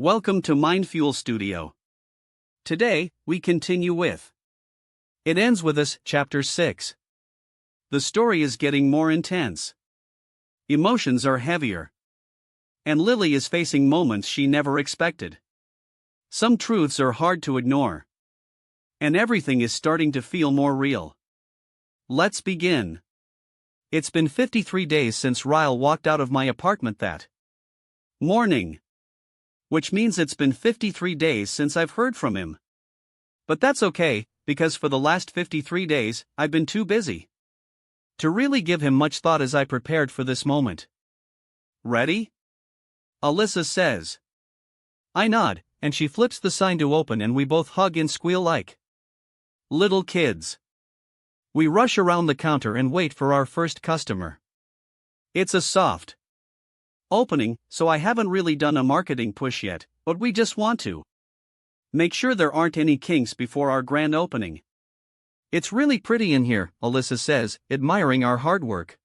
Welcome to Mindfuel Studio. Today, we continue with It Ends With Us, Chapter 6. The story is getting more intense. Emotions are heavier. And Lily is facing moments she never expected. Some truths are hard to ignore. And everything is starting to feel more real. Let's begin. It's been 53 days since Ryle walked out of my apartment that morning. Which means it's been 53 days since I've heard from him. But that's okay, because for the last 53 days, I've been too busy to really give him much thought as I prepared for this moment. Ready? Alyssa says. I nod, and she flips the sign to open and we both hug and squeal like little kids. We rush around the counter and wait for our first customer. It's a soft opening, so I haven't really done a marketing push yet, but we just want to make sure there aren't any kinks before our grand opening. It's really pretty in here, Alyssa says, admiring our hard work.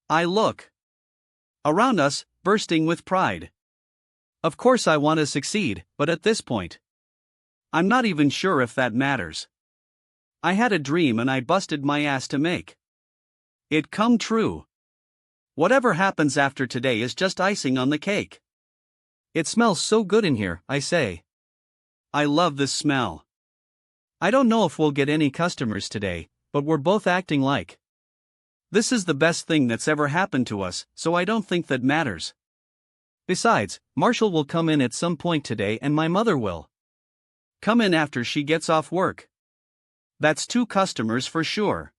I look around us, bursting with pride. Of course I want to succeed, but at this point, I'm not even sure if that matters. I had a dream and I busted my ass to make it come true. Whatever happens after today is just icing on the cake. It smells so good in here, I say. I love this smell. I don't know if we'll get any customers today, but we're both acting like this is the best thing that's ever happened to us, so I don't think that matters. Besides, Marshall will come in at some point today and my mother will come in after she gets off work. That's 2 customers for sure.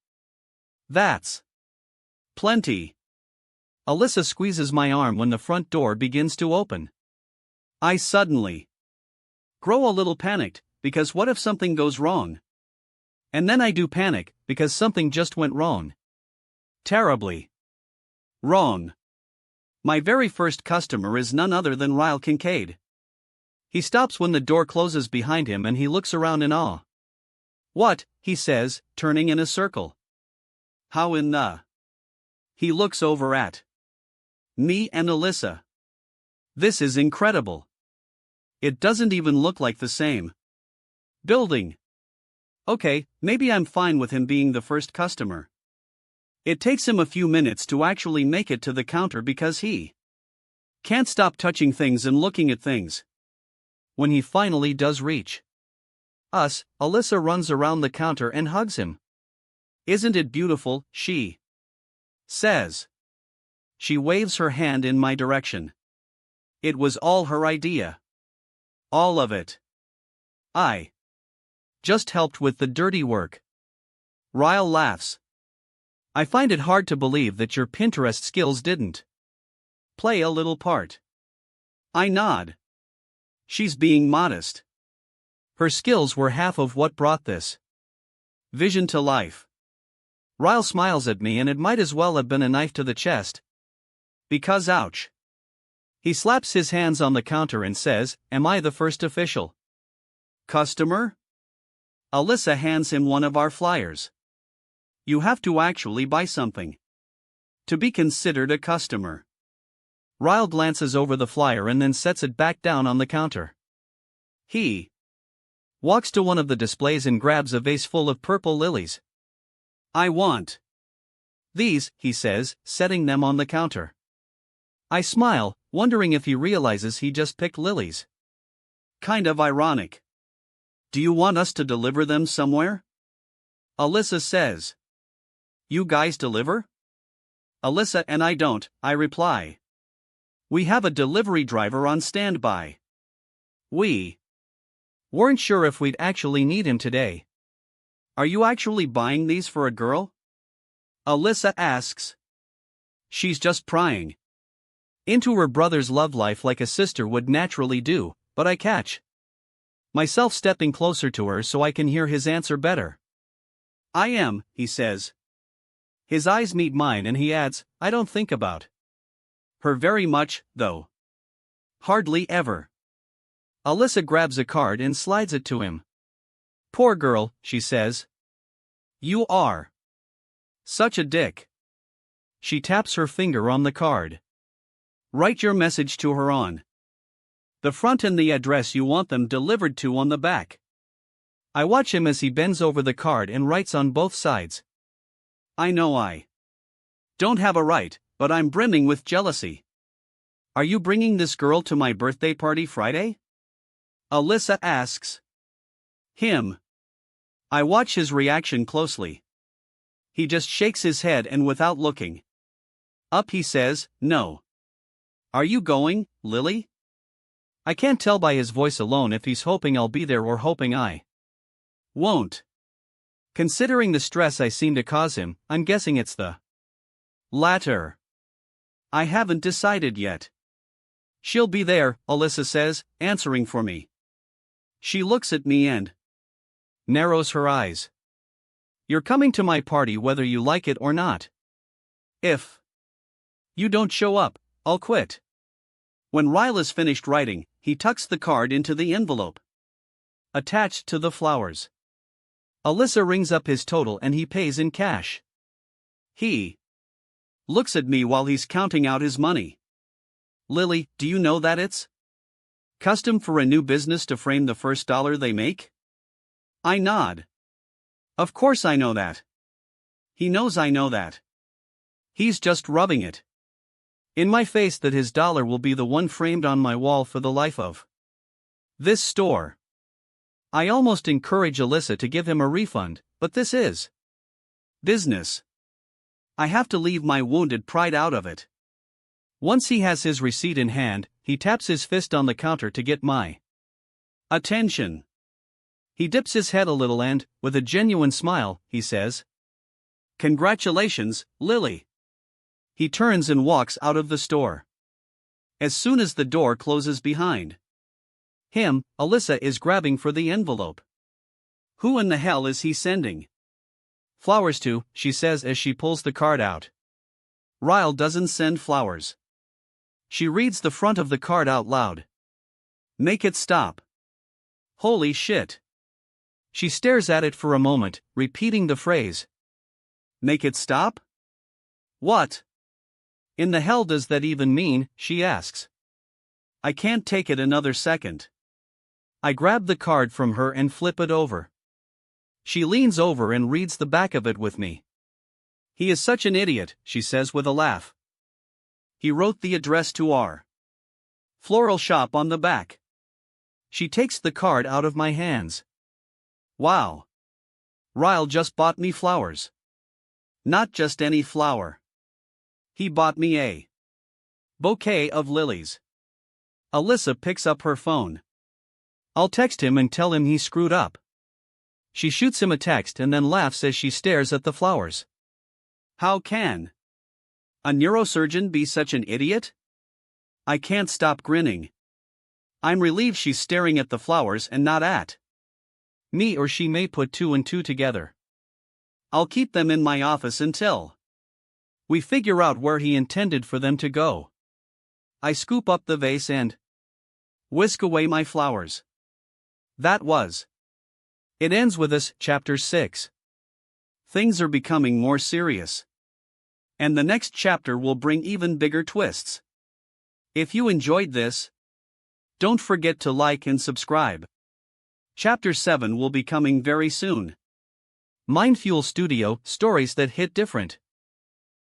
That's plenty. Alyssa squeezes my arm when the front door begins to open. I suddenly grow a little panicked, because what if something goes wrong? And then I do panic, because something just went wrong. Terribly wrong. My very first customer is none other than Ryle Kincaid. He stops when the door closes behind him and he looks around in awe. What? He says, turning in a circle. How in the? He looks over at me and Alyssa. This is incredible. It doesn't even look like the same building. Okay, maybe I'm fine with him being the first customer. It takes him a few minutes to actually make it to the counter because he can't stop touching things and looking at things. When he finally does reach us, Alyssa runs around the counter and hugs him. Isn't it beautiful, she says. She waves her hand in my direction. It was all her idea. All of it. I just helped with the dirty work. Ryle laughs. I find it hard to believe that your Pinterest skills didn't play a little part. I nod. She's being modest. Her skills were half of what brought this vision to life. Ryle smiles at me and it might as well have been a knife to the chest. Because ouch. He slaps his hands on the counter and says, Am I the first official customer? Alyssa hands him one of our flyers. You have to actually buy something to be considered a customer. Ryle glances over the flyer and then sets it back down on the counter. He walks to one of the displays and grabs a vase full of purple lilies. I want these, he says, setting them on the counter. I smile, wondering if he realizes he just picked lilies. Kind of ironic. Do you want us to deliver them somewhere? Alyssa says. You guys deliver? Alyssa and I don't, I reply. We have a delivery driver on standby. We weren't sure if we'd actually need him today. Are you actually buying these for a girl? Alyssa asks. She's just prying into her brother's love life like a sister would naturally do, but I catch myself stepping closer to her so I can hear his answer better. I am, he says. His eyes meet mine and he adds, I don't think about her very much, though. Hardly ever. Alyssa grabs a card and slides it to him. Poor girl, she says. You are such a dick. She taps her finger on the card. Write your message to her on The front and the address you want them delivered to on the back. I watch him as he bends over the card and writes on both sides. I know I don't have a right, but I'm brimming with jealousy. Are you bringing this girl to my birthday party Friday? Alyssa asks. Him. I watch his reaction closely. He just shakes his head and without looking up he says, no. Are you going, Lily? I can't tell by his voice alone if he's hoping I'll be there or hoping I won't. Considering the stress I seem to cause him, I'm guessing it's the latter. I haven't decided yet. She'll be there, Alyssa says, answering for me. She looks at me and narrows her eyes. You're coming to my party whether you like it or not. If you don't show up, I'll quit. When Ryle is finished writing, he tucks the card into the envelope attached to the flowers. Alyssa rings up his total and he pays in cash. He looks at me while he's counting out his money. Lily, do you know that it's custom for a new business to frame the first dollar they make? I nod. Of course I know that. He knows I know that. He's just rubbing it in my face that his dollar will be the one framed on my wall for the life of this store. I almost encourage Alyssa to give him a refund, but this is business. I have to leave my wounded pride out of it. Once he has his receipt in hand, he taps his fist on the counter to get my attention. He dips his head a little and, with a genuine smile, he says, Congratulations, Lily. He turns and walks out of the store. As soon as the door closes behind him, Alyssa is grabbing for the envelope. Who in the hell is he sending flowers to, she says as she pulls the card out. Ryle doesn't send flowers. She reads the front of the card out loud. Make it stop. Holy shit. She stares at it for a moment, repeating the phrase. Make it stop? What in the hell does that even mean, she asks. I can't take it another second. I grab the card from her and flip it over. She leans over and reads the back of it with me. He is such an idiot, she says with a laugh. He wrote the address to our floral shop on the back. She takes the card out of my hands. Wow. Ryle just bought me flowers. Not just any flower. He bought me a bouquet of lilies. Alyssa picks up her phone. I'll text him and tell him he screwed up. She shoots him a text and then laughs as she stares at the flowers. How can a neurosurgeon be such an idiot? I can't stop grinning. I'm relieved she's staring at the flowers and not at me, or she may put two and two together. I'll keep them in my office until we figure out where he intended for them to go. I scoop up the vase and whisk away my flowers. That was it. Ends with us, Chapter 6. Things are becoming more serious. And the next chapter will bring even bigger twists. If you enjoyed this, don't forget to like and subscribe. Chapter 7 will be coming very soon. Mindfuel Studio, stories that hit different.